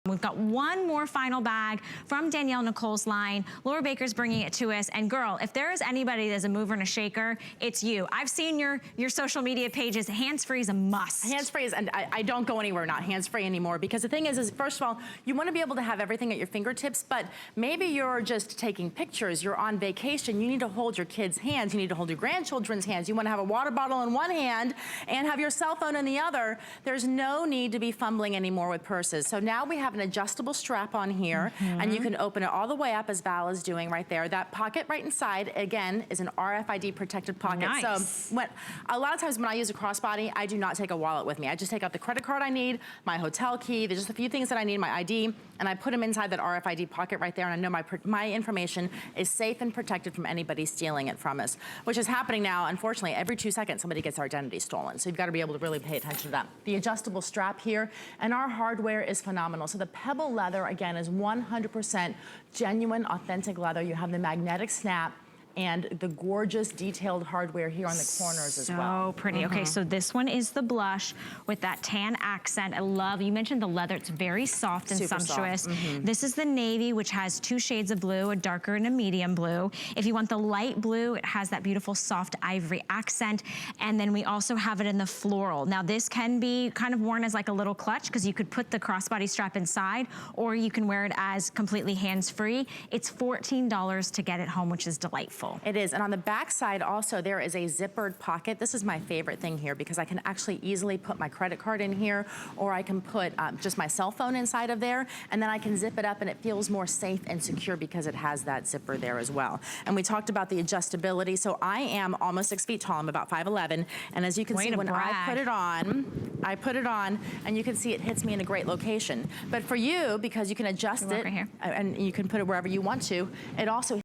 We've got one more final bag from Danielle Nicole's line. Laura Baker's bringing it to us. And girl, if there is anybody that's a mover and a shaker, it's you. I've seen your social media pages. Hands-free is a must. Hands-free is, and I don't go anywhere not hands-free anymore, because the thing is first of all, you want to be able to have everything at your fingertips, but maybe you're just taking pictures, you're on vacation, you need to hold your kids' hands, you need to hold your grandchildren's hands, you want to have a water bottle in one hand and have your cell phone in the other. There's no need to be fumbling anymore with purses. So now we have an adjustable strap on here, and you can open it all the way up as Val is doing right there. That pocket right inside, again, is an RFID protected pocket. Nice. So a lot of times when I use a crossbody, I do not take a wallet with me. I just take out the credit card I need, my hotel key, there's just a few things that I need, my ID, and I put them inside that RFID pocket right there, and I know my information is safe and protected from anybody stealing it from us, which is happening now. Unfortunately, every 2 seconds somebody gets our identity stolen, so you've got to be able to really pay attention to that. The adjustable strap here, and our hardware is phenomenal. So the pebble leather, again, is 100% genuine, authentic leather. You have the magnetic snap and the gorgeous detailed hardware here on the corners as well. So pretty. Okay, so this one is the blush with that tan accent. I love, you mentioned the leather, it's very soft and Super sumptuous. soft. This is the navy, which has 2 shades of blue, a darker and a medium blue. If you want the light blue, it has that beautiful soft ivory accent. And then we also have it in the floral. Now this can be kind of worn as like a little clutch, because you could put the crossbody strap inside, or you can wear it as completely hands-free. It's $14 to get it home, which is delightful. It is, and on the back side also there is a zippered pocket. This is my favorite thing here, because I can actually easily put my credit card in here, or I can put just my cell phone inside of there, and then I can zip it up and it feels more safe and secure because it has that zipper there as well. And we talked about the adjustability. So I am almost 6 feet tall, I'm about 5'11", and as you can see, when I put it on, and you can see it hits me in a great location. But for you, because you can adjust it, right here, and you can put it wherever you want to, it also